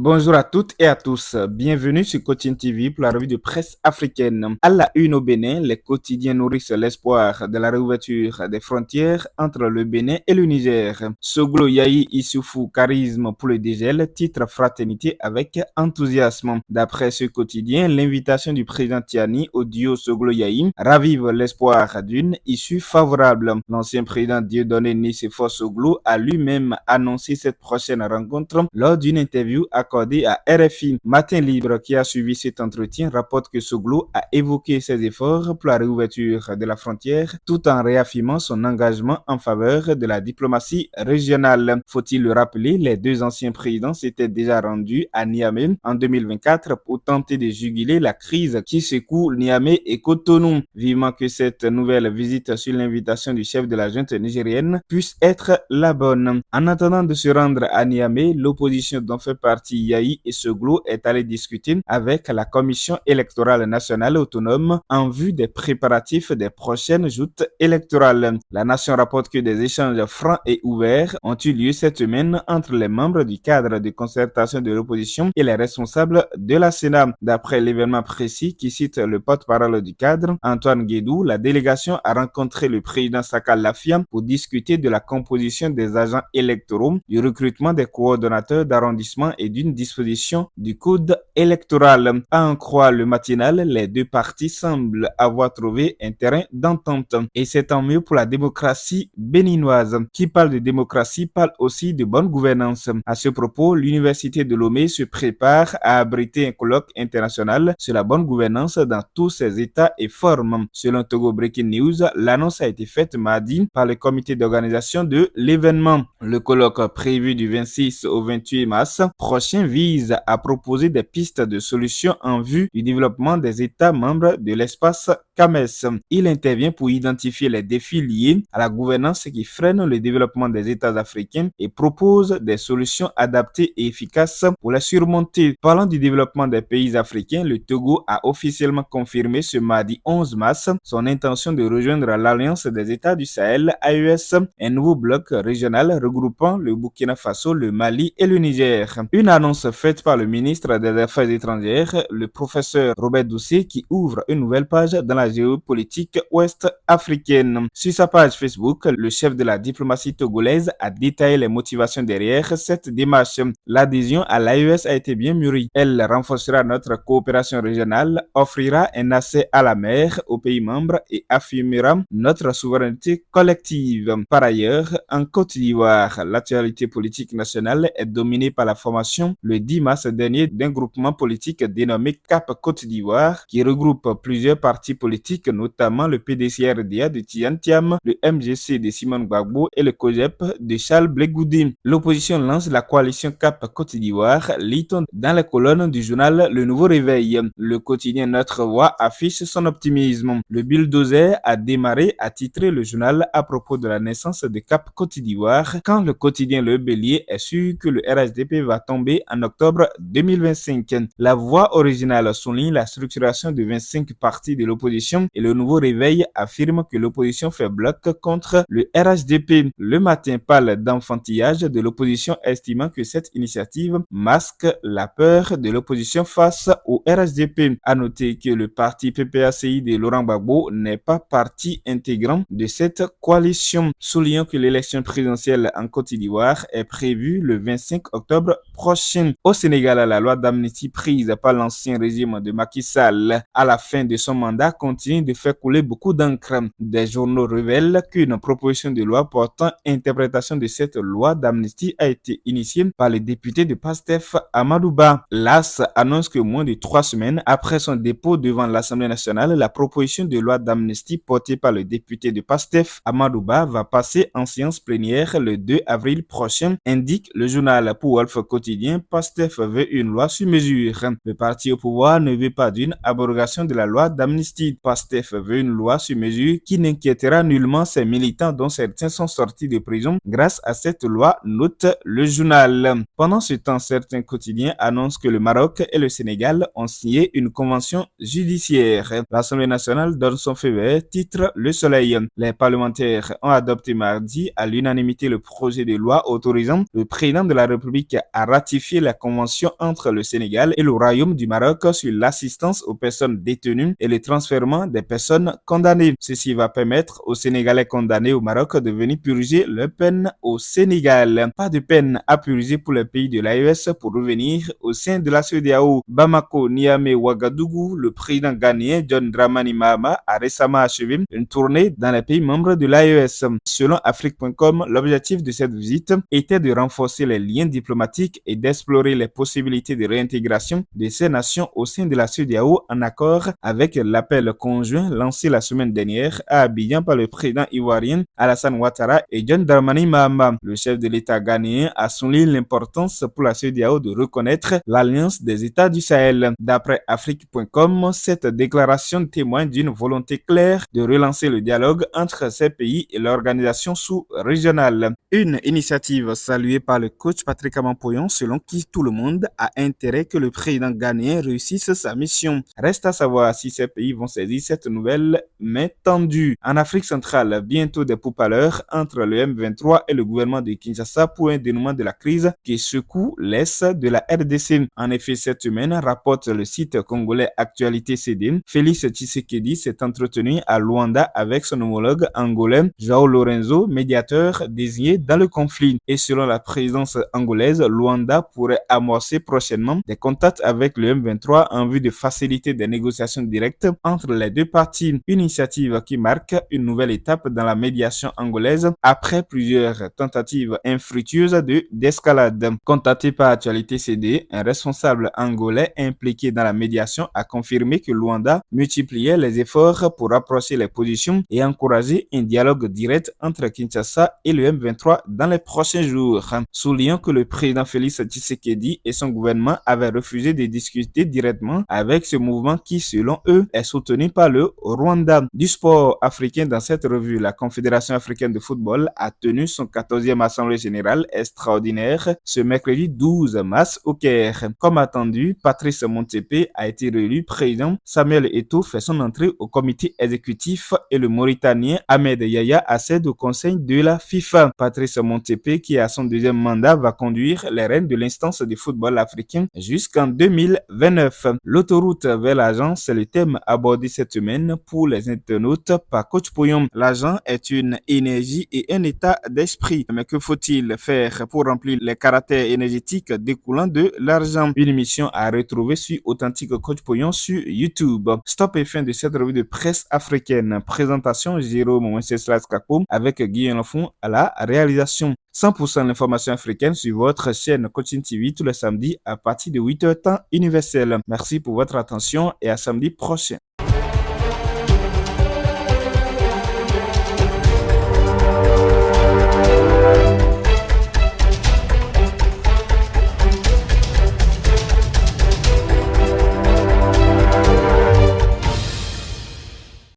Bonjour à toutes et à tous. Bienvenue sur Cotine TV pour la revue de presse africaine. À la une au Bénin, les quotidiens nourrissent l'espoir de la réouverture des frontières entre le Bénin et le Niger. Soglo Yahi Issoufou, charisme pour le dégel, titre fraternité avec enthousiasme. D'après ce quotidien, l'invitation du président Tiani au duo Soglo Yahi ravive l'espoir d'une issue favorable. L'ancien président Dieudonné Nicéphore Soglo a lui-même annoncé cette prochaine rencontre lors d'une interview accordé à RFI. Matin Libre, qui a suivi cet entretien, rapporte que Soglo a évoqué ses efforts pour la réouverture de la frontière tout en réaffirmant son engagement en faveur de la diplomatie régionale. Faut-il le rappeler, les deux anciens présidents s'étaient déjà rendus à Niamey en 2024 pour tenter de juguler la crise qui secoue Niamey et Cotonou. Vivement que cette nouvelle visite sur l'invitation du chef de la junte nigérienne puisse être la bonne. En attendant de se rendre à Niamey, l'opposition dont fait partie Yahi et Soglo est allé discuter avec la Commission électorale nationale autonome en vue des préparatifs des prochaines joutes électorales. La Nation rapporte que des échanges francs et ouverts ont eu lieu cette semaine entre les membres du cadre de concertation de l'opposition et les responsables de la Sénat. D'après l'événement précis qui cite le porte-parole du cadre, Antoine Guédou, la délégation a rencontré le président Sakal Lafia pour discuter de la composition des agents électoraux, du recrutement des coordonnateurs d'arrondissement et d'une disposition du code électoral. À en croire le matinal, les deux partis semblent avoir trouvé un terrain d'entente. Et c'est tant mieux pour la démocratie béninoise. Qui parle de démocratie parle aussi de bonne gouvernance. À ce propos, l'université de Lomé se prépare à abriter un colloque international sur la bonne gouvernance dans tous ses états et formes. Selon Togo Breaking News, l'annonce a été faite mardi par le comité d'organisation de l'événement. Le colloque prévu du 26 au 28 mars prochain vise à proposer des pistes de solutions en vue du développement des États membres de l'espace CAMES. Il intervient pour identifier les défis liés à la gouvernance qui freinent le développement des États africains et propose des solutions adaptées et efficaces pour les surmonter. Parlant du développement des pays africains, le Togo a officiellement confirmé ce mardi 11 mars son intention de rejoindre l'Alliance des États du Sahel, AES, un nouveau bloc régional regroupant le Burkina Faso, le Mali et le Niger. Une annonce faite par le ministre des Affaires étrangères, le professeur Robert Doucet, qui ouvre une nouvelle page dans la géopolitique ouest-africaine. Sur sa page Facebook, le chef de la diplomatie togolaise a détaillé les motivations derrière cette démarche. L'adhésion à l'AES a été bien mûrie. Elle renforcera notre coopération régionale, offrira un accès à la mer aux pays membres et affirmera notre souveraineté collective. Par ailleurs, en Côte d'Ivoire, l'actualité politique nationale est dominée par la formation le 10 mars dernier d'un groupement politique dénommé Cap Côte d'Ivoire qui regroupe plusieurs partis politiques, notamment le PDCRDA de Tian Thiam, le MGC de Simone Gbagbo et le COGEP de Charles Blé Goudé. L'opposition lance la coalition Cap Côte d'Ivoire, lit-on dans les colonnes du journal Le Nouveau Réveil. Le quotidien Notre Voix affiche son optimisme. Le bulldozer a démarré, a titré le journal à propos de la naissance de Cap Côte d'Ivoire, quand le quotidien Le Bélier est sûr que le RHDP va tomber en octobre 2025. La voix originale souligne la structuration de 25 partis de l'opposition et le Nouveau Réveil affirme que l'opposition fait bloc contre le RHDP. Le Matin parle d'enfantillage de l'opposition, estimant que cette initiative masque la peur de l'opposition face au RHDP. À noter que le parti PPACI de Laurent Gbagbo n'est pas partie intégrante de cette coalition. Soulignons que l'élection présidentielle en Côte d'Ivoire est prévue le 25 octobre prochain. Au Sénégal, la loi d'amnistie prise par l'ancien régime de Macky Sall à la fin de son mandat continue de faire couler beaucoup d'encre. Des journaux révèlent qu'une proposition de loi portant interprétation de cette loi d'amnistie a été initiée par le député de PASTEF Amadou Ba. L'AS annonce que moins de 3 semaines après son dépôt devant l'Assemblée nationale, la proposition de loi d'amnistie portée par le député de PASTEF Amadou Ba va passer en séance plénière le 2 avril prochain, indique le journal. Pour Wolf Quotidien, PASTEF veut une loi sur mesure. Le parti au pouvoir ne veut pas d'une abrogation de la loi d'amnistie. PASTEF veut une loi sur mesure qui n'inquiétera nullement ses militants dont certains sont sortis de prison grâce à cette loi, note le journal. Pendant ce temps, certains quotidiens annoncent que le Maroc et le Sénégal ont signé une convention judiciaire. L'Assemblée nationale donne son feu vert, titre Le Soleil. Les parlementaires ont adopté mardi à l'unanimité le projet de loi autorisant le président de la République à ratifier ratifié la convention entre le Sénégal et le Royaume du Maroc sur l'assistance aux personnes détenues et le transfèrement des personnes condamnées. Ceci va permettre aux Sénégalais condamnés au Maroc de venir purger leur peine au Sénégal. Pas de peine à purger pour les pays de l'AES pour revenir au sein de la CEDEAO. Bamako, Niamey, Ouagadougou, le président ghanéen John Dramani Mahama a récemment achevé une tournée dans les pays membres de l'AES. Selon Afrique.com, l'objectif de cette visite était de renforcer les liens diplomatiques et d'explorer les possibilités de réintégration de ces nations au sein de la CEDEAO en accord avec l'appel conjoint lancé la semaine dernière à Abidjan par le président ivoirien Alassane Ouattara et John Dramani Mahama. Le chef de l'État ghanéen a souligné l'importance pour la CEDEAO de reconnaître l'Alliance des États du Sahel. D'après Afrique.com, cette déclaration témoigne d'une volonté claire de relancer le dialogue entre ces pays et l'organisation sous-régionale. Une initiative saluée par le coach Patrick Amanpoyon, selon qui tout le monde a intérêt que le président ghanéen réussisse sa mission. Reste à savoir si ces pays vont saisir cette nouvelle main tendue. En Afrique centrale, bientôt des pourparlers entre le M23 et le gouvernement de Kinshasa pour un dénouement de la crise qui secoue l'Est de la RDC. En effet, cette semaine, rapporte le site congolais Actualité CD, Félix Tshisekedi s'est entretenu à Luanda avec son homologue angolais João Lorenzo, médiateur désigné dans le conflit. Et selon la présidence angolaise, Luanda pourrait amorcer prochainement des contacts avec le M23 en vue de faciliter des négociations directes entre les deux parties. Une initiative qui marque une nouvelle étape dans la médiation angolaise après plusieurs tentatives infructueuses d'escalade. Contacté par Actualité CD, un responsable angolais impliqué dans la médiation a confirmé que Luanda multipliait les efforts pour rapprocher les positions et encourager un dialogue direct entre Kinshasa et le M23 dans les prochains jours. Soulignant que le président Félix Tshisekedi et son gouvernement avaient refusé de discuter directement avec ce mouvement qui, selon eux, est soutenu par le Rwanda. Du sport africain dans cette revue, la Confédération africaine de football a tenu son 14e assemblée générale extraordinaire ce mercredi 12 mars au Caire. Comme attendu, Patrice Motsepe a été réélu président, Samuel Eto'o fait son entrée au comité exécutif et le Mauritanien Ahmed Yahya accède au conseil de la FIFA. Patrice Motsepe, qui a son deuxième mandat, va conduire les rênes de l'instance de football africain jusqu'en 2029. L'autoroute vers l'argent, c'est le thème abordé cette semaine pour les internautes par Coach Poyon. L'argent est une énergie et un état d'esprit. Mais que faut-il faire pour remplir les caractères énergétiques découlant de l'argent? Une émission à retrouver sur Authentique Coach Poyon sur YouTube. Stop et fin de cette revue de presse africaine. Présentation Jérôme Wenceslas Kapo avec Guillaume Lafont à la réalisation. 100% l'information africaine sur votre chaîne Coaching TV tous les samedis à partir de 8h temps universel. Merci pour votre attention et à samedi prochain.